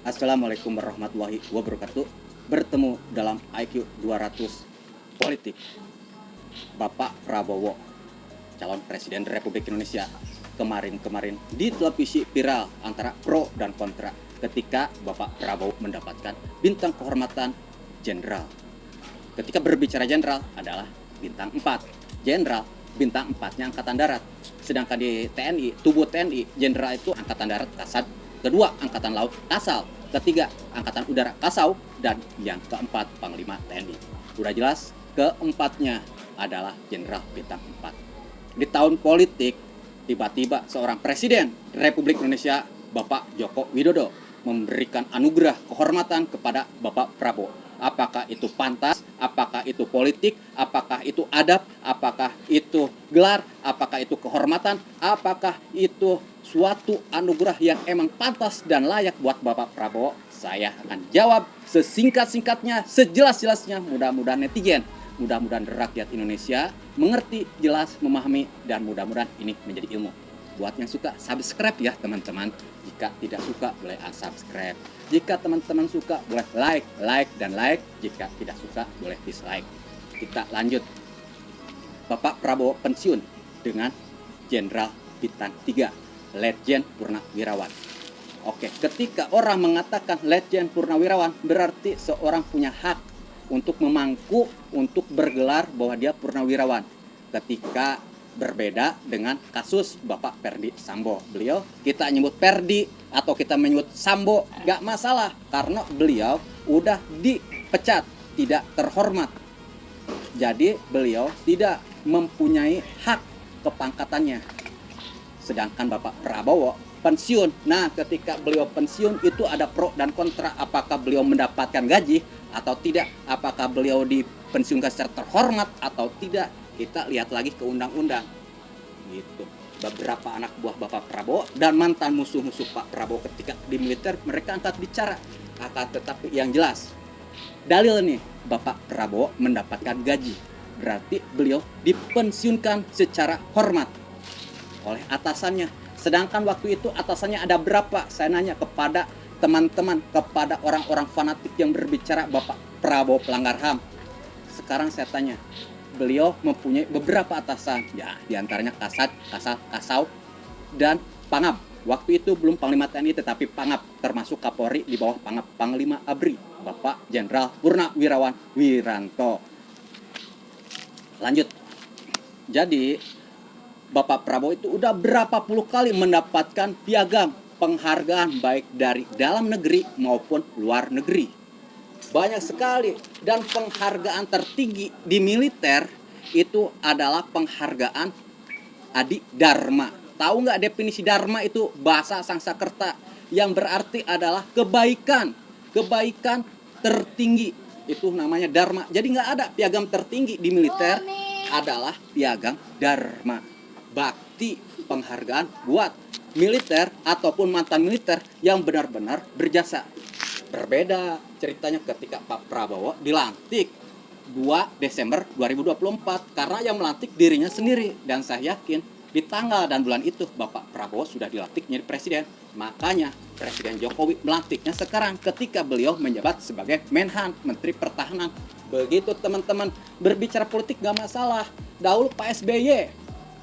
Assalamualaikum warahmatullahi wabarakatuh. Bertemu dalam IQ 200 Politik. Bapak Prabowo, calon Presiden Republik Indonesia, kemarin di televisi viral antara pro dan kontra ketika Bapak Prabowo mendapatkan bintang kehormatan jenderal. Ketika berbicara jenderal adalah bintang 4. Jenderal bintang 4-nya angkatan darat. Sedangkan di TNI, tubuh TNI, jenderal itu angkatan darat Kasat, kedua angkatan laut Kasal, ketiga angkatan udara Kasau, dan yang keempat Panglima TNI. Udah jelas, keempatnya adalah jenderal bintang 4. Di tahun politik, tiba-tiba seorang presiden Republik Indonesia, Bapak Joko Widodo, memberikan anugerah kehormatan kepada Bapak Prabowo. Apakah itu pantas? Apakah itu politik? Apakah itu adab? Apakah itu gelar? Apakah itu kehormatan? Apakah itu suatu anugerah yang emang pantas dan layak buat Bapak Prabowo? Saya akan jawab sesingkat-singkatnya, sejelas-jelasnya. Mudah-mudahan netizen, mudah-mudahan rakyat Indonesia mengerti, jelas, memahami, dan mudah-mudahan ini menjadi ilmu. Buat yang suka, subscribe ya teman-teman. Jika tidak suka, boleh unsubscribe. Jika teman-teman suka, boleh like, dan like. Jika tidak suka, boleh dislike. Kita lanjut. Bapak Prabowo pensiun dengan Jenderal Bintang 3, Letjen Purnawirawan. Oke, ketika orang mengatakan Letjen Purnawirawan, berarti seorang punya hak untuk memangku, untuk bergelar bahwa dia Purnawirawan. Ketika berbeda dengan kasus Bapak Ferdi Sambo. Beliau kita nyebut Ferdi atau kita menyebut Sambo gak masalah, karena beliau udah dipecat, tidak terhormat. Jadi beliau tidak mempunyai hak kepangkatannya. Sedangkan Bapak Prabowo pensiun. Nah, ketika beliau pensiun itu ada pro dan kontra. Apakah beliau mendapatkan gaji atau tidak? Apakah beliau dipensiunkan secara terhormat atau tidak? Kita lihat lagi ke undang-undang. Gitu. Beberapa anak buah Bapak Prabowo dan mantan musuh-musuh Pak Prabowo ketika di militer, mereka angkat bicara. Akan tetapi yang jelas, dalil nih, Bapak Prabowo mendapatkan gaji. Berarti beliau dipensiunkan secara hormat oleh atasannya. Sedangkan waktu itu atasannya ada berapa? Saya nanya kepada teman-teman, kepada orang-orang fanatik yang berbicara Bapak Prabowo pelanggar HAM. Sekarang saya tanya, beliau mempunyai beberapa atasan, ya diantaranya Kasat, Kasau, dan Pangap. Waktu itu belum Panglima TNI tetapi Pangap, termasuk Kapolri di bawah Pangap, Panglima ABRI, Bapak Jenderal Purnawirawan Wiranto. Lanjut. Jadi Bapak Prabowo itu udah berapa puluh kali mendapatkan piagam penghargaan baik dari dalam negeri maupun luar negeri. Banyak sekali, dan penghargaan tertinggi di militer itu adalah penghargaan Adi Dharma. Tahu nggak definisi Dharma itu? Bahasa Sanskerta yang berarti adalah kebaikan. Kebaikan tertinggi itu namanya Dharma. Jadi nggak ada piagam tertinggi di militer, adalah piagam Dharma. Bakti, penghargaan buat militer ataupun mantan militer yang benar-benar berjasa. Berbeda ceritanya ketika Pak Prabowo dilantik 2 Desember 2024, karena yang melantik dirinya sendiri. Dan saya yakin di tanggal dan bulan itu Bapak Prabowo sudah dilantik menjadi presiden. Makanya Presiden Jokowi melantiknya sekarang ketika beliau menjabat sebagai Menhan, Menteri Pertahanan. Begitu teman-teman, berbicara politik gak masalah. Dahulu Pak SBY,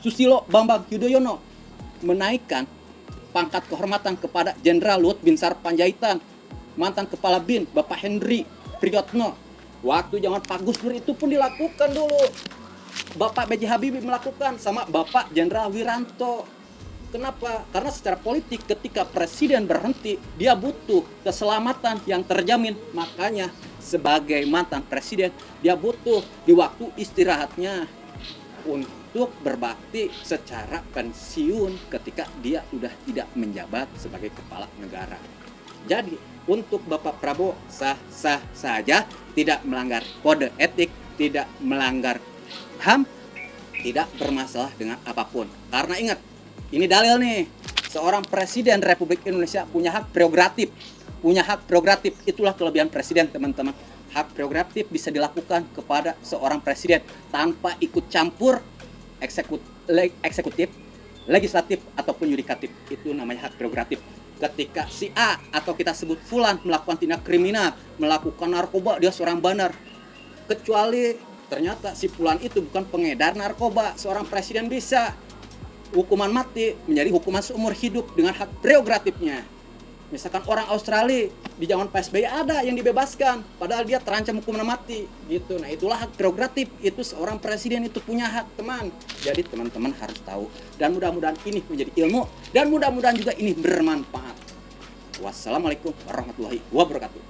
Susilo Bambang Yudhoyono menaikkan pangkat kehormatan kepada Jenderal Luhut Binsar Panjaitan. Mantan Kepala BIN Bapak Henry Priyotno. Waktu zaman Pak Gus Dur itu pun dilakukan dulu. Bapak B.J. Habibie melakukan sama Bapak Jenderal Wiranto. Kenapa? Karena secara politik ketika presiden berhenti, dia butuh keselamatan yang terjamin. Makanya sebagai mantan presiden, dia butuh di waktu istirahatnya untuk berbakti secara pensiun ketika dia sudah tidak menjabat sebagai kepala negara. Jadi untuk Bapak Prabowo sah-sah saja, tidak melanggar kode etik, tidak melanggar HAM, tidak bermasalah dengan apapun. Karena ingat, ini dalil nih, seorang presiden Republik Indonesia punya hak prerogatif. Punya hak prerogatif, itulah kelebihan presiden teman-teman. Hak prerogatif bisa dilakukan kepada seorang presiden tanpa ikut campur eksekutif, legislatif, ataupun yudikatif. Itu namanya hak prerogatif. ketika si A atau kita sebut Fulan melakukan tindak kriminal, melakukan narkoba, dia seorang bandar. Kecuali ternyata si Fulan itu bukan pengedar narkoba, seorang presiden bisa hukuman mati menjadi hukuman seumur hidup dengan hak prerogatifnya. Misalkan orang Australia di zaman PSBY ada yang dibebaskan, padahal dia terancam hukuman mati gitu. Nah itulah hak prerogatif, itu seorang presiden itu punya hak teman. Jadi teman-teman harus tahu, dan mudah-mudahan ini menjadi ilmu, dan mudah-mudahan juga ini bermanfaat. Wassalamualaikum warahmatullahi wabarakatuh.